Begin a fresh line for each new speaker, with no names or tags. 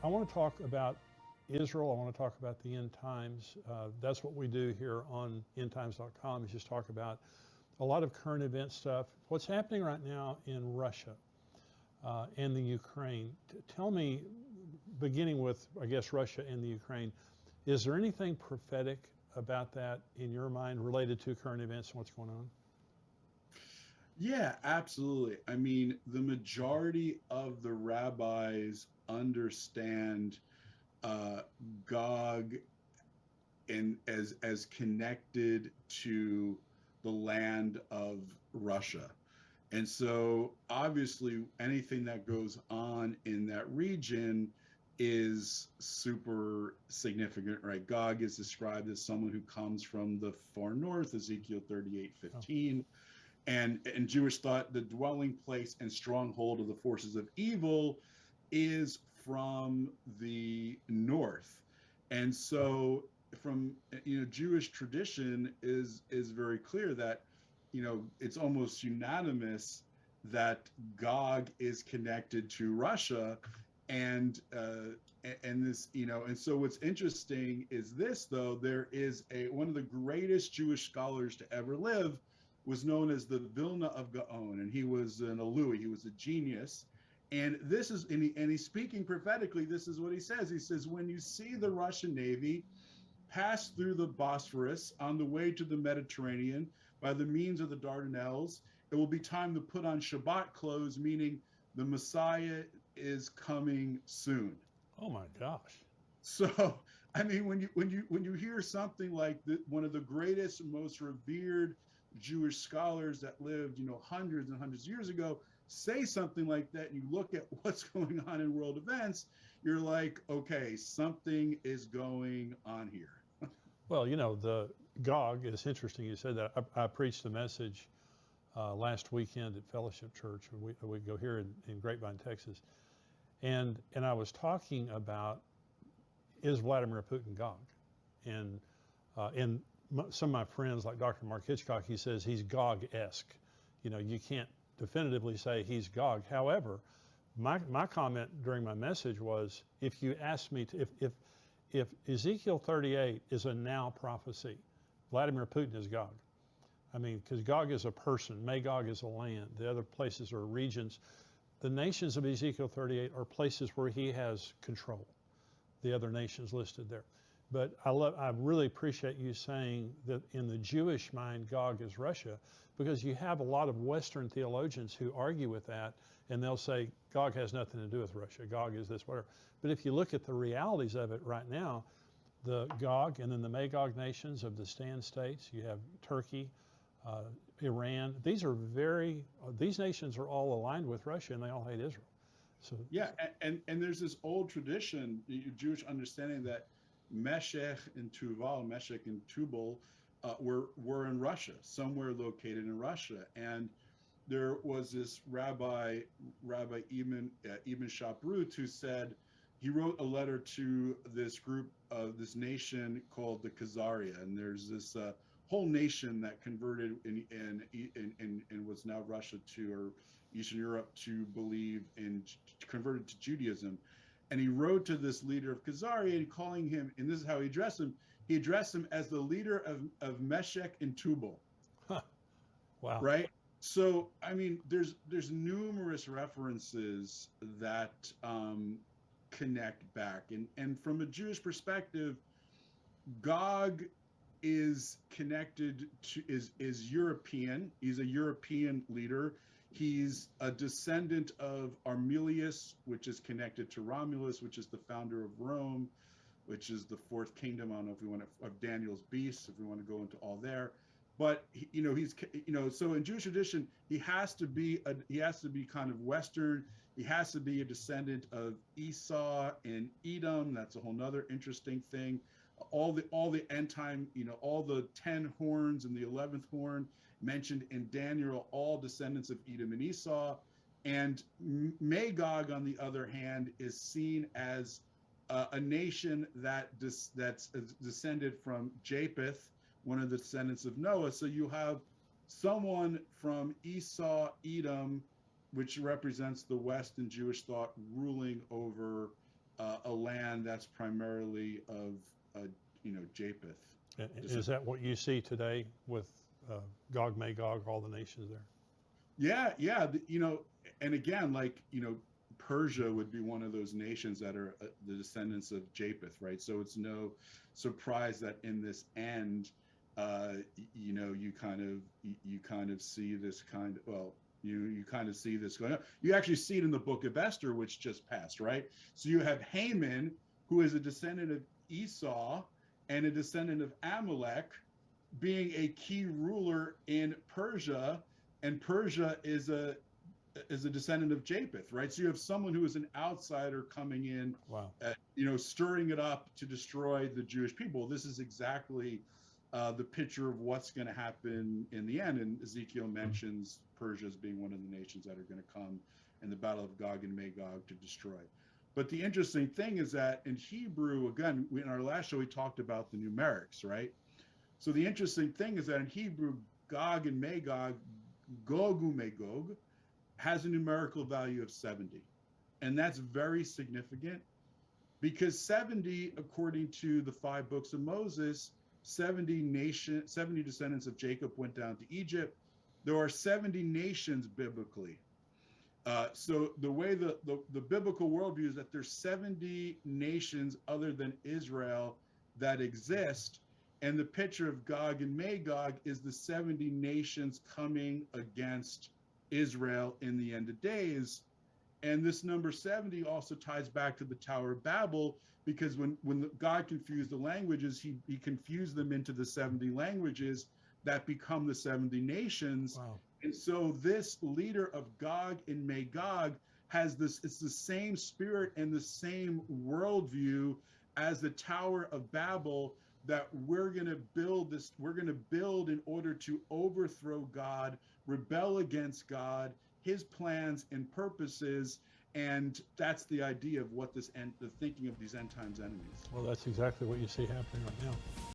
I want to talk about Israel. I want to talk about the end times. That's what we do here on endtimes.com, is just talk about a lot of current event stuff. What's happening right now in Russia and the Ukraine. Tell me, beginning with, I guess, Russia and the Ukraine, is there anything prophetic about that in your mind related to current events and what's going on?
Yeah, absolutely. I mean, the majority of the rabbis understand uh, Gog and as connected to the land of Russia. And so obviously anything that goes on in that region is super significant, right? Gog is described as someone who comes from the far north, Ezekiel
Oh,
38:15. And Jewish thought the dwelling place and stronghold of the forces of evil is from the north. And so from Jewish tradition is very clear that it's almost unanimous that Gog is connected to Russia. And this, and so what's interesting is this, though. There is a one of the greatest Jewish scholars to ever live was known as the Vilna of Gaon, and he was an Alui, he was a genius. And this is, and he's speaking prophetically. This is what he says. He says, when you see the Russian Navy pass through the Bosphorus on the way to the Mediterranean by the means of the Dardanelles, it will be time to put on Shabbat clothes, meaning the Messiah is coming soon.
oh my gosh.
So, I mean, when you hear something like one of the greatest, most revered Jewish scholars that lived, hundreds and hundreds of years ago, say something like that, and you look at what's going on in world events, you're like, okay, something is going on here.
Well, the Gog, it's interesting you said that. I preached a message last weekend at Fellowship Church. We go here in Grapevine, Texas. And I was talking about, is Vladimir Putin Gog? And some of my friends, like Dr. Mark Hitchcock, he says he's Gog-esque. You can't definitively say he's Gog. However, my comment during my message was, if you ask me to, if Ezekiel 38 is a now prophecy, Vladimir Putin is Gog. I mean, because Gog is a person, Magog is a land, the other places are regions. The nations of Ezekiel 38 are places where he has control, the other nations listed there. But I really appreciate you saying that in the Jewish mind, Gog is Russia, because you have a lot of Western theologians who argue with that, and they'll say Gog has nothing to do with Russia. Gog is this, whatever. But if you look at the realities of it right now, the Gog and then the Magog nations of the Stan states, you have Turkey, Iran. These nations are all aligned with Russia, and they all hate Israel. So,
Yeah, and there's this old tradition, Jewish understanding that Meshech and Tuval, Meshech and Tubal, were in Russia, somewhere located in Russia. And there was this Rabbi Ibn Shaprut, who said he wrote a letter to this group of this nation called the Khazaria, and there's this whole nation that converted in what's now Russia to, or Eastern Europe, to believe in, converted to Judaism. And he wrote to this leader of Khazaria, and calling him, and this is how he addressed him. He addressed him as the leader of Meshech and Tubal,
huh, wow.
right? So, I mean, there's numerous references that connect back, and from a Jewish perspective, Gog is connected to is European. He's a European leader. He's a descendant of Armilius, which is connected to Romulus, which is the founder of Rome, which is the fourth kingdom. I don't know if we want to, of Daniel's beasts, if we want to go into all there. But he's so in Jewish tradition he has to be kind of Western. He has to be a descendant of Esau and Edom. That's a whole nother interesting thing. All the end time, all the 10 horns and the 11th horn mentioned in Daniel, all descendants of Edom and Esau. And Magog, on the other hand, is seen as a nation that's descended from Japheth, one of the descendants of Noah. So you have someone from Esau, Edom, which represents the West in Jewish thought, ruling over a land that's primarily of Japheth.
Is that what you see today with Gog, Magog, all the nations there?
Yeah, and again, Persia would be one of those nations that are the descendants of Japheth, right? So it's no surprise that in this end, you kind of see this you kind of see this going on. You actually see it in the book of Esther, which just passed, right? So you have Haman, who is a descendant of Esau and a descendant of Amalek, being a key ruler in Persia, and Persia is a descendant of Japheth, right? So you have someone who is an outsider coming in,
wow,
stirring it up to destroy the Jewish people. This is exactly the picture of what's going to happen in the end. And Ezekiel mentions Persia as being one of the nations that are going to come in the battle of Gog and Magog to destroy. But the interesting thing is that in Hebrew, again, in our last show, we talked about the numerics, right? So the interesting thing is that in Hebrew, Gog and Magog, Gogu Magog, has a numerical value of 70. And that's very significant because 70, according to the 5 books of Moses, 70 descendants of Jacob went down to Egypt. There are 70 nations biblically. So the way the biblical worldview is that there's 70 nations other than Israel that exist. And the picture of Gog and Magog is the 70 nations coming against Israel in the end of days. And this number 70 also ties back to the Tower of Babel, because when God confused the languages, he confused them into the 70 languages that become the 70 nations.
wow.
And so this leader of Gog and Magog has it's the same spirit and the same worldview as the Tower of Babel, that we're going to build in order to overthrow God, rebel against God, his plans and purposes. And that's the idea of what the thinking of these end times enemies.
Well, that's exactly what you see happening right now.